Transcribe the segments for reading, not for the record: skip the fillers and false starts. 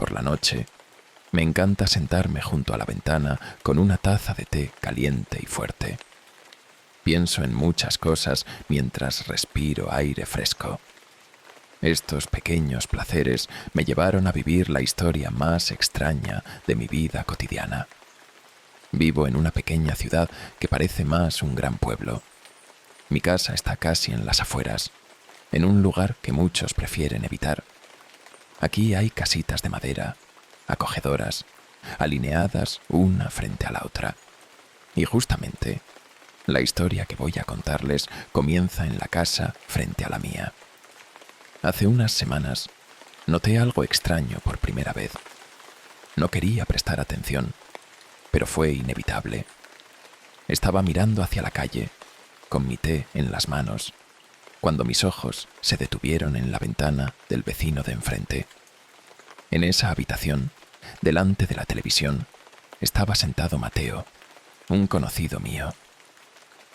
por la noche, me encanta sentarme junto a la ventana con una taza de té caliente y fuerte. Pienso en muchas cosas mientras respiro aire fresco. Estos pequeños placeres me llevaron a vivir la historia más extraña de mi vida cotidiana. Vivo en una pequeña ciudad que parece más un gran pueblo. Mi casa está casi en las afueras, en un lugar que muchos prefieren evitar. Aquí hay casitas de madera, acogedoras, alineadas una frente a la otra. Y justamente, la historia que voy a contarles comienza en la casa frente a la mía. Hace unas semanas, noté algo extraño por primera vez. No quería prestar atención, pero fue inevitable. Estaba mirando hacia la calle, con mi té en las manos, cuando mis ojos se detuvieron en la ventana del vecino de enfrente. En esa habitación, delante de la televisión, estaba sentado Mateo, un conocido mío,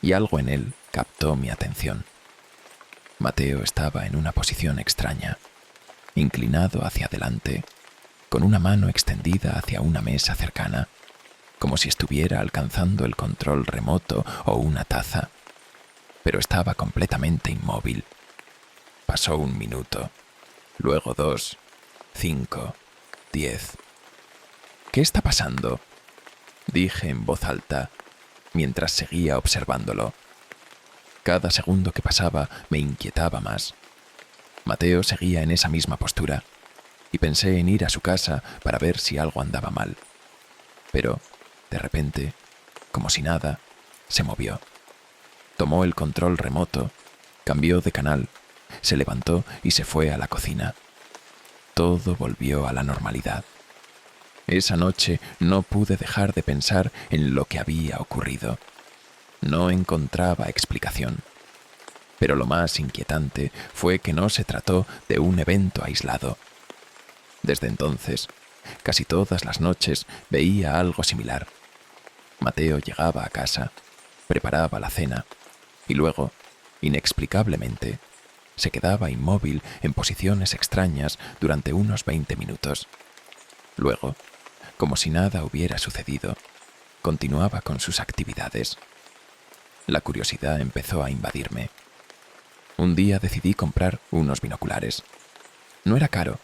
y algo en él captó mi atención. Mateo estaba en una posición extraña, inclinado hacia adelante, con una mano extendida hacia una mesa cercana, como si estuviera alcanzando el control remoto o una taza, pero estaba completamente inmóvil. Pasó 1 minuto, luego 2, 5, 10. ¿Qué está pasando?, dije en voz alta, mientras seguía observándolo. Cada segundo que pasaba me inquietaba más. Mateo seguía en esa misma postura, y pensé en ir a su casa para ver si algo andaba mal. Pero, de repente, como si nada, se movió. Tomó el control remoto, cambió de canal, se levantó y se fue a la cocina. Todo volvió a la normalidad. Esa noche no pude dejar de pensar en lo que había ocurrido. No encontraba explicación. Pero lo más inquietante fue que no se trató de un evento aislado. Desde entonces, casi todas las noches veía algo similar. Mateo llegaba a casa, preparaba la cena, y luego, inexplicablemente, se quedaba inmóvil en posiciones extrañas durante unos 20 minutos. Luego, como si nada hubiera sucedido, continuaba con sus actividades. La curiosidad empezó a invadirme. Un día decidí comprar unos binoculares. No era caro,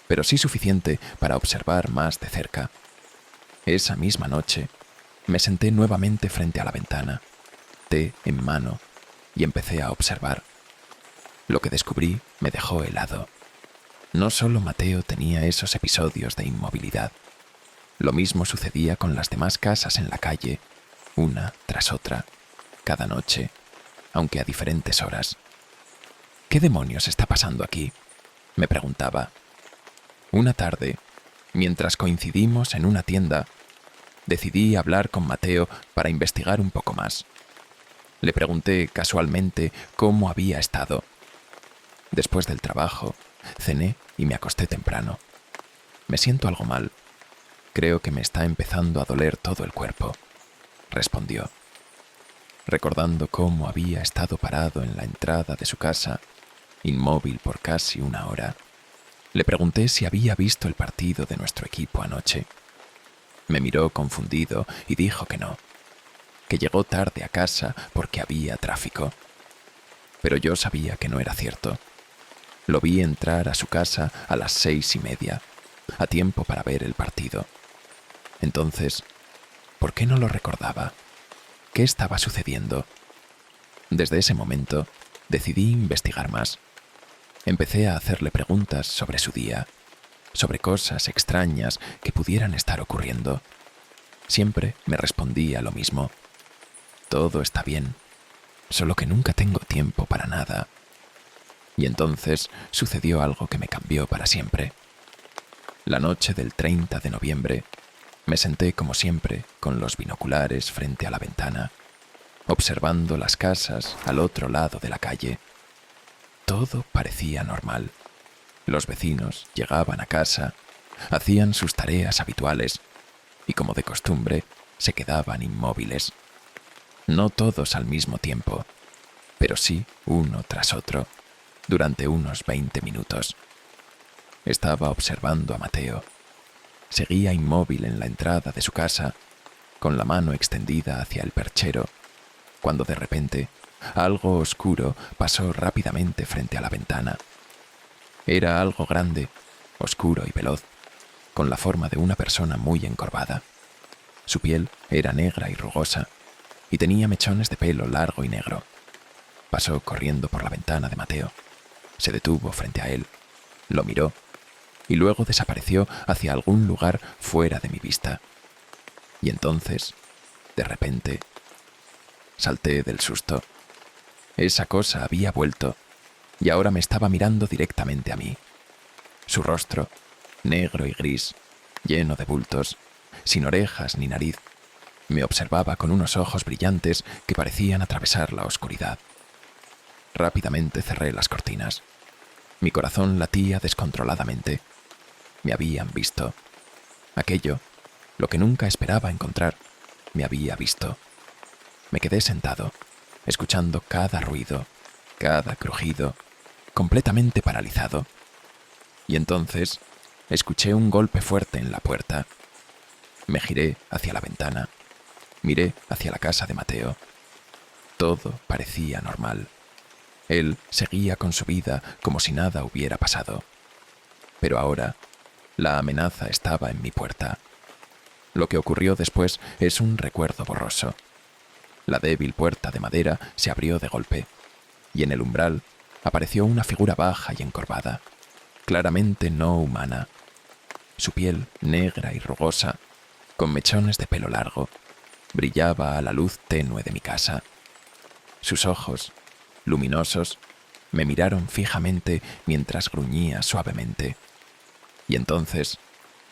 pero sí suficiente para observar más de cerca. Esa misma noche, me senté nuevamente frente a la ventana, té en mano, y empecé a observar. Lo que descubrí me dejó helado. No solo Mateo tenía esos episodios de inmovilidad. Lo mismo sucedía con las demás casas en la calle, una tras otra, cada noche, aunque a diferentes horas. ¿Qué demonios está pasando aquí?, me preguntaba. Una tarde, mientras coincidimos en una tienda, decidí hablar con Mateo para investigar un poco más. Le pregunté casualmente cómo había estado. Después del trabajo, cené y me acosté temprano. Me siento algo mal. Creo que me está empezando a doler todo el cuerpo, respondió. Recordando cómo había estado parado en la entrada de su casa, inmóvil por casi 1 hora, le pregunté si había visto el partido de nuestro equipo anoche. Me miró confundido y dijo que no, que llegó tarde a casa porque había tráfico. Pero yo sabía que no era cierto. Lo vi entrar a su casa a las 6:30, a tiempo para ver el partido. Entonces, ¿por qué no lo recordaba? ¿Qué estaba sucediendo? Desde ese momento, decidí investigar más. Empecé a hacerle preguntas sobre su día, sobre cosas extrañas que pudieran estar ocurriendo. Siempre me respondía lo mismo. Todo está bien, solo que nunca tengo tiempo para nada. Y entonces sucedió algo que me cambió para siempre. La noche del 30 de noviembre, me senté como siempre con los binoculares frente a la ventana, observando las casas al otro lado de la calle. Todo parecía normal. Los vecinos llegaban a casa, hacían sus tareas habituales y, como de costumbre, se quedaban inmóviles. No todos al mismo tiempo, pero sí uno tras otro, durante unos 20 minutos. Estaba observando a Mateo, seguía inmóvil en la entrada de su casa, con la mano extendida hacia el perchero, cuando de repente algo oscuro pasó rápidamente frente a la ventana. Era algo grande, oscuro y veloz, con la forma de una persona muy encorvada. Su piel era negra y rugosa, y tenía mechones de pelo largo y negro. Pasó corriendo por la ventana de Mateo. Se detuvo frente a él, lo miró, y luego desapareció hacia algún lugar fuera de mi vista. Y entonces, de repente, salté del susto. Esa cosa había vuelto, y ahora me estaba mirando directamente a mí. Su rostro, negro y gris, lleno de bultos, sin orejas ni nariz, me observaba con unos ojos brillantes que parecían atravesar la oscuridad. Rápidamente cerré las cortinas. Mi corazón latía descontroladamente. Me habían visto. Aquello, lo que nunca esperaba encontrar, me había visto. Me quedé sentado, escuchando cada ruido, cada crujido, completamente paralizado. Y entonces escuché un golpe fuerte en la puerta. Me giré hacia la ventana. Miré hacia la casa de Mateo. Todo parecía normal. Él seguía con su vida como si nada hubiera pasado. Pero ahora, la amenaza estaba en mi puerta. Lo que ocurrió después es un recuerdo borroso. La débil puerta de madera se abrió de golpe, y en el umbral apareció una figura baja y encorvada, claramente no humana. Su piel, negra y rugosa, con mechones de pelo largo, brillaba a la luz tenue de mi casa. Sus ojos, luminosos, me miraron fijamente mientras gruñía suavemente. Y entonces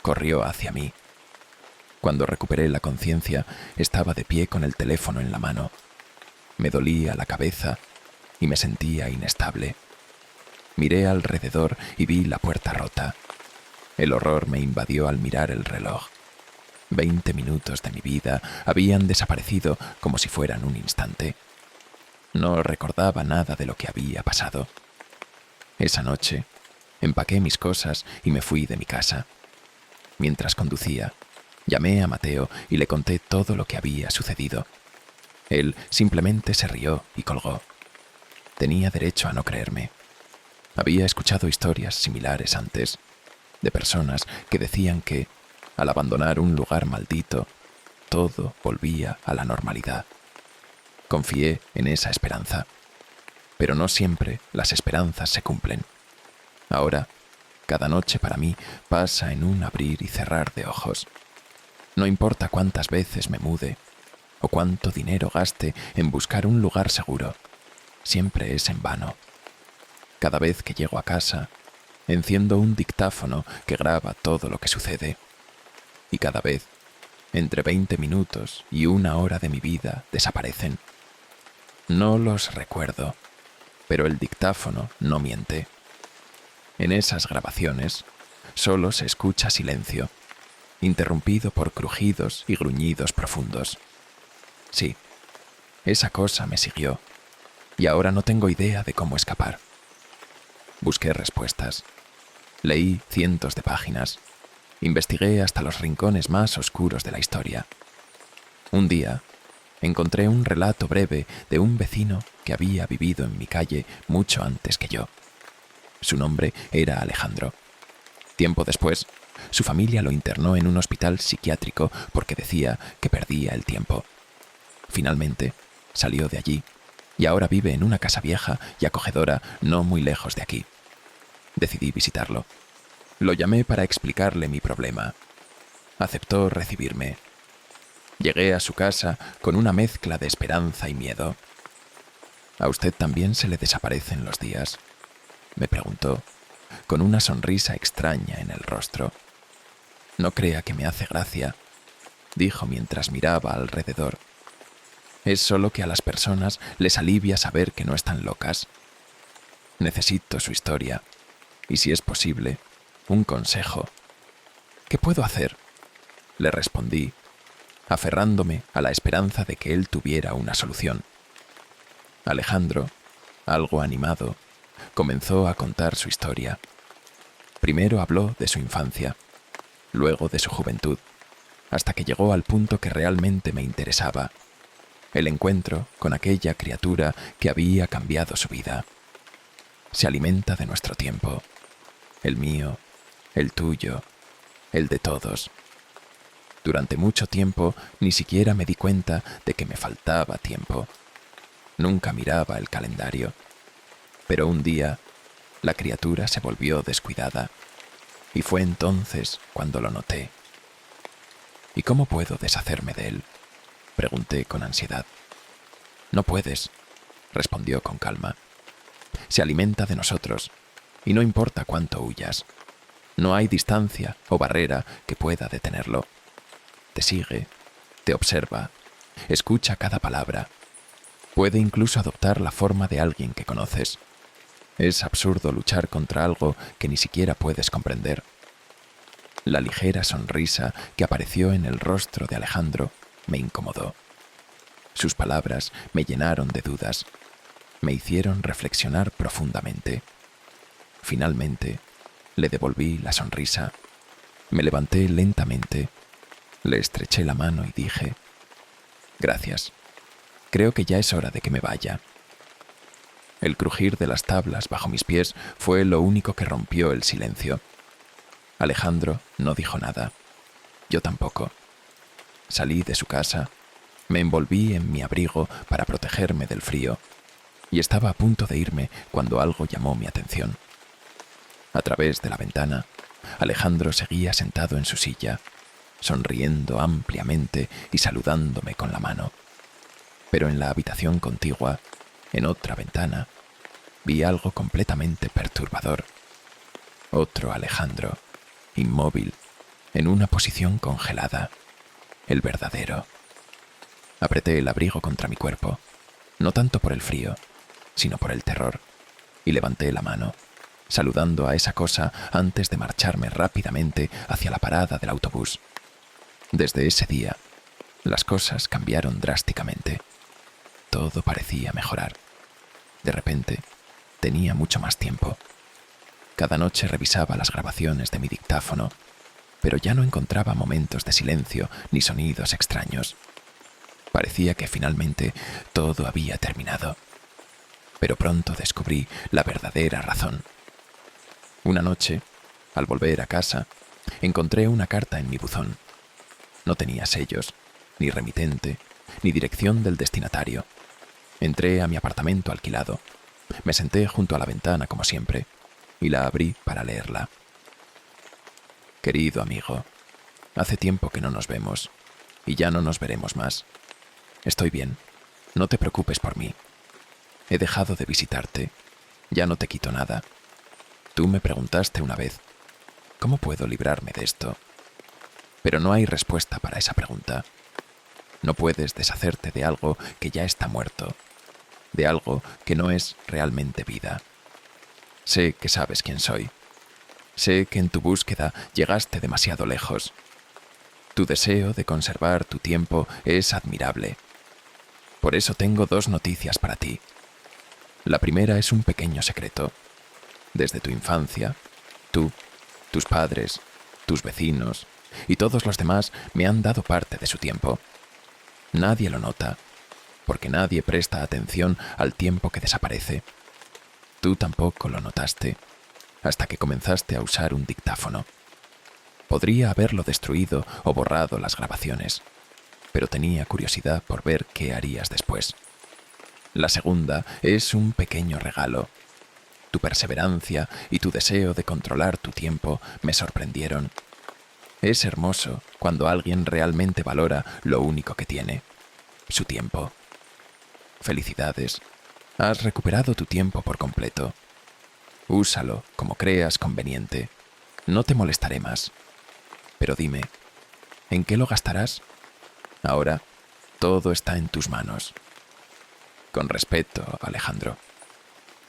corrió hacia mí. Cuando recuperé la conciencia, estaba de pie con el teléfono en la mano. Me dolía la cabeza y me sentía inestable. Miré alrededor y vi la puerta rota. El horror me invadió al mirar el reloj. 20 minutos de mi vida habían desaparecido como si fueran un instante. No recordaba nada de lo que había pasado. Esa noche, empaqué mis cosas y me fui de mi casa. Mientras conducía, llamé a Mateo y le conté todo lo que había sucedido. Él simplemente se rió y colgó. Tenía derecho a no creerme. Había escuchado historias similares antes, de personas que decían que, al abandonar un lugar maldito, todo volvía a la normalidad. Confié en esa esperanza, pero no siempre las esperanzas se cumplen. Ahora, cada noche para mí pasa en un abrir y cerrar de ojos. No importa cuántas veces me mude o cuánto dinero gaste en buscar un lugar seguro, siempre es en vano. Cada vez que llego a casa, enciendo un dictáfono que graba todo lo que sucede. Y cada vez, entre 20 minutos y 1 hora de mi vida desaparecen. No los recuerdo, pero el dictáfono no miente. En esas grabaciones solo se escucha silencio, interrumpido por crujidos y gruñidos profundos. Sí, esa cosa me siguió, y ahora no tengo idea de cómo escapar. Busqué respuestas. Leí cientos de páginas. Investigué hasta los rincones más oscuros de la historia. Un día, encontré un relato breve de un vecino que había vivido en mi calle mucho antes que yo. Su nombre era Alejandro. Tiempo después, su familia lo internó en un hospital psiquiátrico porque decía que perdía el tiempo. Finalmente, salió de allí y ahora vive en una casa vieja y acogedora no muy lejos de aquí. Decidí visitarlo. Lo llamé para explicarle mi problema. Aceptó recibirme. Llegué a su casa con una mezcla de esperanza y miedo. ¿A usted también se le desaparecen los días?, me preguntó, con una sonrisa extraña en el rostro. No crea que me hace gracia, dijo mientras miraba alrededor. Es solo que a las personas les alivia saber que no están locas. Necesito su historia, y si es posible, un consejo. ¿Qué puedo hacer?, le respondí, aferrándome a la esperanza de que él tuviera una solución. Alejandro, algo animado, comenzó a contar su historia. Primero habló de su infancia. luego de su juventud, hasta que llegó al punto que realmente me interesaba, el encuentro con aquella criatura que había cambiado su vida. Se alimenta de nuestro tiempo, el mío, el tuyo, el de todos. Durante mucho tiempo ni siquiera me di cuenta de que me faltaba tiempo. Nunca miraba el calendario. Pero un día, la criatura se volvió descuidada, y fue entonces cuando lo noté. ¿Y cómo puedo deshacerme de él?, pregunté con ansiedad. No puedes, respondió con calma. Se alimenta de nosotros, y no importa cuánto huyas. No hay distancia o barrera que pueda detenerlo. Te sigue, te observa, escucha cada palabra. Puede incluso adoptar la forma de alguien que conoces. Es absurdo luchar contra algo que ni siquiera puedes comprender. La ligera sonrisa que apareció en el rostro de Alejandro me incomodó. Sus palabras me llenaron de dudas, me hicieron reflexionar profundamente. Finalmente, le devolví la sonrisa, me levanté lentamente, le estreché la mano y dije: «Gracias, creo que ya es hora de que me vaya». El crujir de las tablas bajo mis pies fue lo único que rompió el silencio. Alejandro no dijo nada, yo tampoco. Salí de su casa, me envolví en mi abrigo para protegerme del frío, y estaba a punto de irme cuando algo llamó mi atención. A través de la ventana, Alejandro seguía sentado en su silla, sonriendo ampliamente y saludándome con la mano. Pero en la habitación contigua, en otra ventana, vi algo completamente perturbador. Otro Alejandro, inmóvil, en una posición congelada, el verdadero. Apreté el abrigo contra mi cuerpo, no tanto por el frío, sino por el terror, y levanté la mano, saludando a esa cosa antes de marcharme rápidamente hacia la parada del autobús. Desde ese día, las cosas cambiaron drásticamente. Todo parecía mejorar. De repente, tenía mucho más tiempo. Cada noche revisaba las grabaciones de mi dictáfono, pero ya no encontraba momentos de silencio ni sonidos extraños. Parecía que finalmente todo había terminado. Pero pronto descubrí la verdadera razón. Una noche, al volver a casa, encontré una carta en mi buzón. No tenía sellos, ni remitente, ni dirección del destinatario. Entré a mi apartamento alquilado. Me senté junto a la ventana como siempre y la abrí para leerla. Querido amigo, hace tiempo que no nos vemos y ya no nos veremos más. Estoy bien, no te preocupes por mí. He dejado de visitarte, ya no te quito nada. Tú me preguntaste una vez, ¿cómo puedo librarme de esto? Pero no hay respuesta para esa pregunta. No puedes deshacerte de algo que ya está muerto, de algo que no es realmente vida. Sé que sabes quién soy. Sé que en tu búsqueda llegaste demasiado lejos. Tu deseo de conservar tu tiempo es admirable. Por eso tengo dos noticias para ti. La primera es un pequeño secreto. Desde tu infancia, tú, tus padres, tus vecinos y todos los demás me han dado parte de su tiempo. Nadie lo nota, porque nadie presta atención al tiempo que desaparece. Tú tampoco lo notaste, hasta que comenzaste a usar un dictáfono. Podría haberlo destruido o borrado las grabaciones, pero tenía curiosidad por ver qué harías después. La segunda es un pequeño regalo. Tu perseverancia y tu deseo de controlar tu tiempo me sorprendieron. Es hermoso cuando alguien realmente valora lo único que tiene, su tiempo. Felicidades, has recuperado tu tiempo por completo. Úsalo como creas conveniente. No te molestaré más. Pero dime, ¿en qué lo gastarás? Ahora, todo está en tus manos. Con respeto, Alejandro.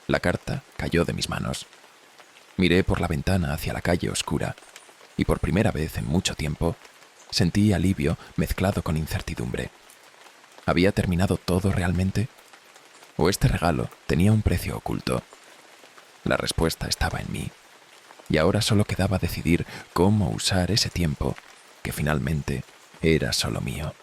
La carta cayó de mis manos. Miré por la ventana hacia la calle oscura y por primera vez en mucho tiempo sentí alivio mezclado con incertidumbre. ¿Había terminado todo realmente? ¿O este regalo tenía un precio oculto? La respuesta estaba en mí. y ahora solo quedaba decidir cómo usar ese tiempo, que finalmente era solo mío.